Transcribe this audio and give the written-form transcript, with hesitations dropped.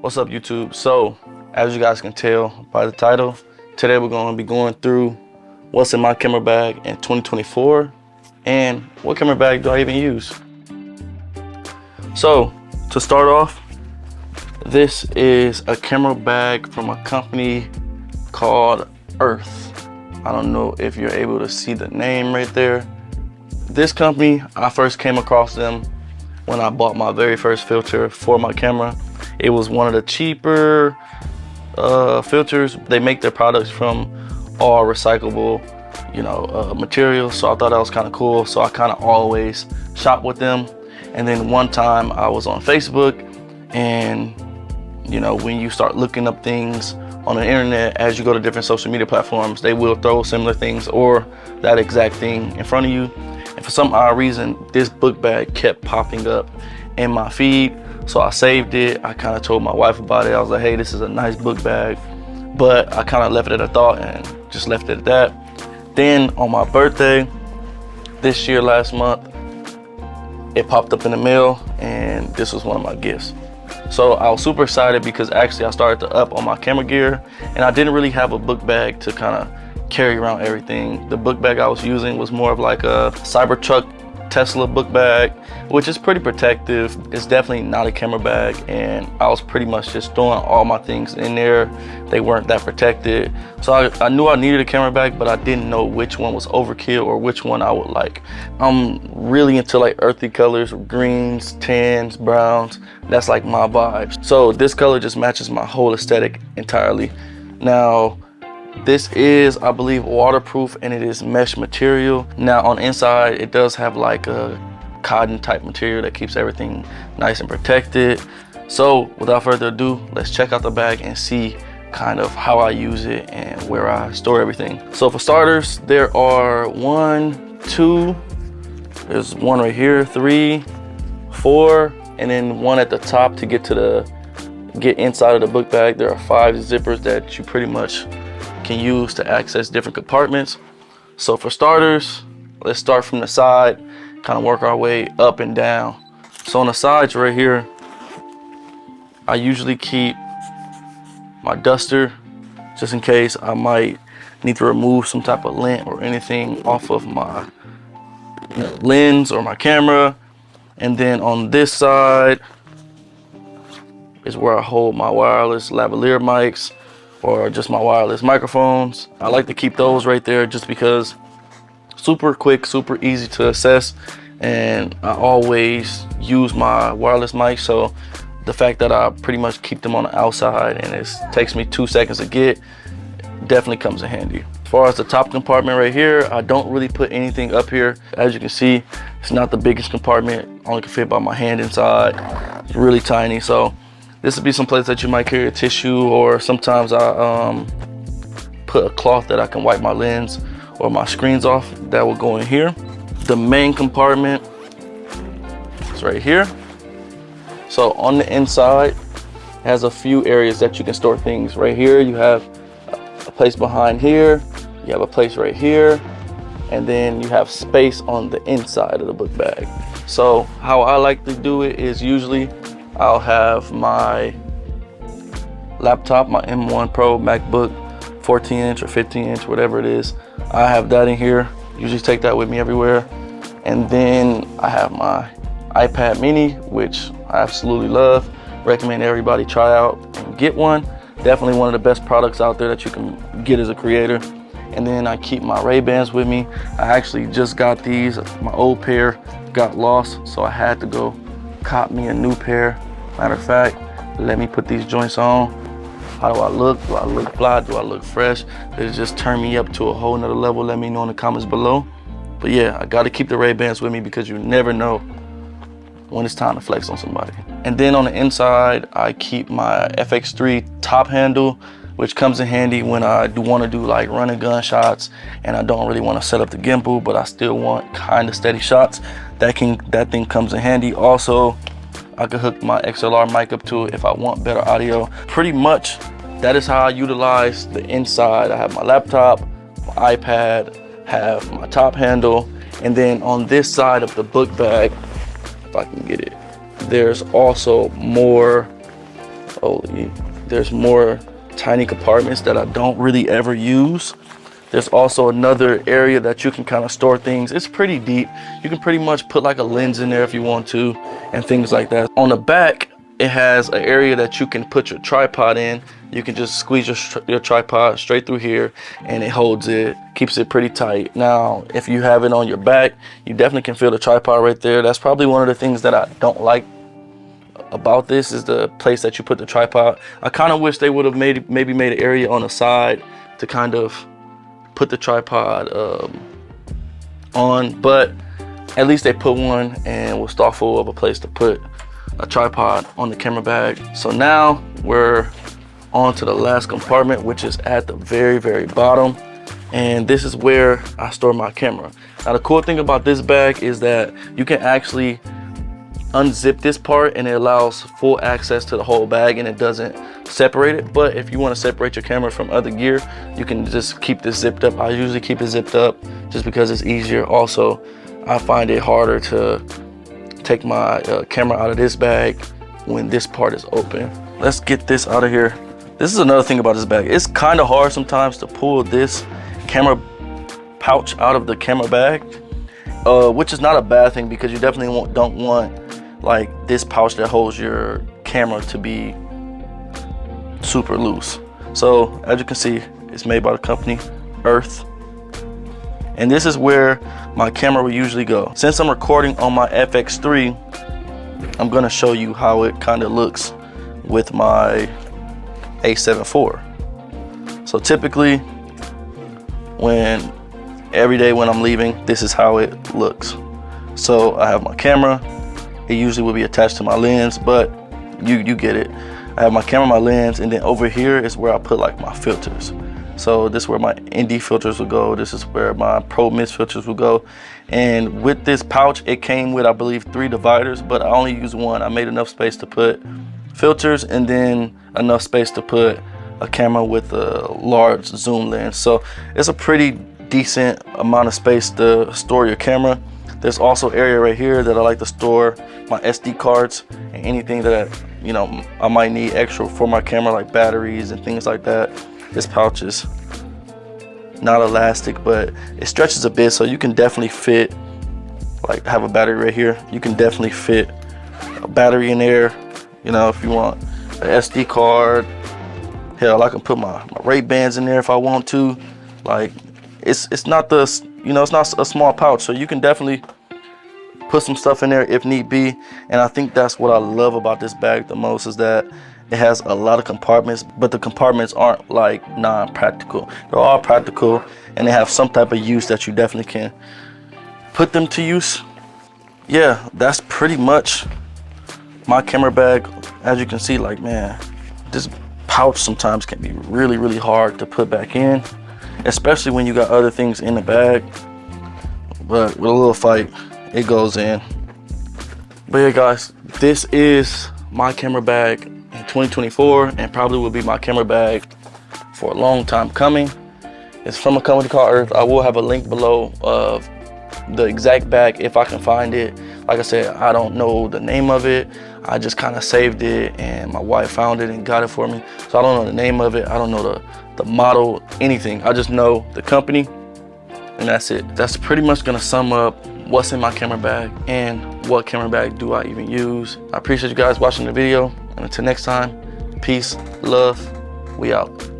What's up, YouTube? So, as you guys can tell by the title, today we're going to be going through what's in my camera bag in 2024 and what camera bag do I even use. So, to start off, this is a camera bag from a company called Earth. I don't know if you're able to see the name right there. This company, I first came across them when I bought my very first filter for my camera. It was one of the cheaper filters. They make their products from all recyclable, materials. So I thought that was kind of cool. So I kind of always shop with them. And then one time I was on Facebook, and when you start looking up things on the internet, as you go to different social media platforms, they will throw similar things or that exact thing in front of you. And for some odd reason, this book bag kept popping up in my feed. So I saved it. I kind of told my wife about it. I was like, hey, this is a nice book bag. But I kind of left it at a thought and just left it at that. Then on my birthday, this year, last month, it popped up in the mail, and this was one of my gifts. So I was super excited because actually I started to up on my camera gear, and I didn't really have a book bag to kind of carry around everything. The book bag I was using was more of like a Cybertruck Tesla book bag, which is pretty protective. It's definitely not a camera bag, and I was pretty much just throwing all my things in there. They weren't that protected. So I knew I needed a camera bag, but I didn't know which one was overkill or which one I would like. I'm really into like earthy colors, greens, tans, browns. That's like my vibes. So this color just matches my whole aesthetic entirely. Now, this is, I believe, waterproof, and it is mesh material. Now on the inside, it does have like a cotton type material that keeps everything nice and protected. So without further ado, let's check out the bag and see kind of how I use it and where I store everything. So for starters, there are there's one right here, 3, 4, and then one at the top to get inside of the book bag. There are 5 zippers that you pretty much can use to access different compartments. So for starters, let's start from the side, kind of work our way up and down. So on the sides right here, I usually keep my duster just in case I might need to remove some type of lint or anything off of my lens or my camera. And then on this side is where I hold my wireless lavalier mics or just my wireless microphones. I like to keep those right there just because super quick, super easy to access, and I always use my wireless mic, so the fact that I pretty much keep them on the outside and it takes me 2 seconds to get definitely comes in handy. As far as the top compartment right here, I don't really put anything up here. As you can see, it's not the biggest compartment, only can fit about my hand inside. It's really tiny, so this would be some place that you might carry a tissue, or sometimes I put a cloth that I can wipe my lens or my screens off. That will go in here. The main compartment is right here. So on the inside, it has a few areas that you can store things. Right here, you have a place behind here. You have a place right here. And then you have space on the inside of the book bag. So how I like to do it is usually I'll have my laptop, my M1 Pro MacBook, 14-inch or 15-inch, whatever it is. I have that in here. Usually take that with me everywhere. And then I have my iPad mini, which I absolutely love. Recommend everybody try out and get one. Definitely one of the best products out there that you can get as a creator. And then I keep my Ray-Bans with me. I actually just got these. My old pair got lost, so I had to go cop me a new pair. Matter of fact, let me put these joints on. How do I look? Do I look fly? Do I look fresh? It just turned me up to a whole nother level. Let me know in the comments below. But yeah, I gotta keep the Ray-Bans with me because you never know when it's time to flex on somebody. And then on the inside, I keep my FX3 top handle, which comes in handy when I do want to do like run and gun shots and I don't really want to set up the gimbal, but I still want kind of steady shots. That thing comes in handy. Also, I could hook my XLR mic up to it if I want better audio. Pretty much that is how I utilize the inside. I have my laptop, my iPad, have my top handle, and then on this side of the book bag, if I can get it, there's also more Holy, there's more tiny compartments that I don't really ever use. There's also another area that you can kind of store things. It's pretty deep. You can pretty much put like a lens in there if you want to, and things like that. On the back, it has an area that you can put your tripod in. You can just squeeze your tripod straight through here, and it holds it, keeps it pretty tight. Now, if you have it on your back, you definitely can feel the tripod right there. That's probably one of the things that I don't like about this, is the place that you put the tripod. I kind of wish they would have maybe made an area on the side to kind of put the tripod on, but at least they put one and was thoughtful of a place to put a tripod on the camera bag. So now we're on to the last compartment, which is at the very bottom, and this is where I store my camera. Now the cool thing about this bag is that you can actually unzip this part, and it allows full access to the whole bag, and it doesn't separate it. But if you want to separate your camera from other gear, you can just keep this zipped up. I usually keep it zipped up just because it's easier. Also, I find it harder to take my camera out of this bag when this part is open. Let's get this out of here. This is another thing about this bag. It's kind of hard sometimes to pull this camera pouch out of the camera bag, which is not a bad thing, because you definitely don't want like this pouch that holds your camera to be super loose. So as you can see, it's made by the company Earth, and this is where my camera will usually go. Since I'm recording on my FX3, I'm gonna show you how it kind of looks with my A7 IV. So typically every day when I'm leaving, this is how it looks. So I have my camera. It usually will be attached to my lens, but you get it. I have my camera, my lens, and then over here is where I put like my filters. So this is where my ND filters will go. This is where my Pro Mist filters will go. And with this pouch, it came with, I believe, 3 dividers, but I only used one. I made enough space to put filters, and then enough space to put a camera with a large zoom lens. So it's a pretty decent amount of space to store your camera. There's also area right here that I like to store my SD cards and anything that, you know, I might need extra for my camera, like batteries and things like that. This pouch is not elastic, but it stretches a bit, so you can definitely fit, like, have a battery right here. You can definitely fit a battery in there, you know, if you want an SD card. Hell, I can put my Ray-Bans in there if I want to. Like, it's not the, you know, it's not a small pouch, so you can definitely put some stuff in there if need be. And I think that's what I love about this bag the most, is that it has a lot of compartments, but the compartments aren't like non-practical. They're all practical, and they have some type of use that you definitely can put them to use. Yeah, that's pretty much my camera bag. As you can see, like, man, this pouch sometimes can be really hard to put back in, especially when you got other things in the bag. But with a little fight, it goes in. But yeah, guys, this is my camera bag in 2024, and probably will be my camera bag for a long time coming. It's from a company called Earth. I will have a link below of the exact bag if I can find it. Like I said, I don't know the name of it. I just kind of saved it, and my wife found it and got it for me. So I don't know the name of it. I don't know the model, anything. I just know the company, and that's it. That's pretty much gonna sum up what's in my camera bag and what camera bag do I even use. I appreciate you guys watching the video, and until next time, peace, love, we out.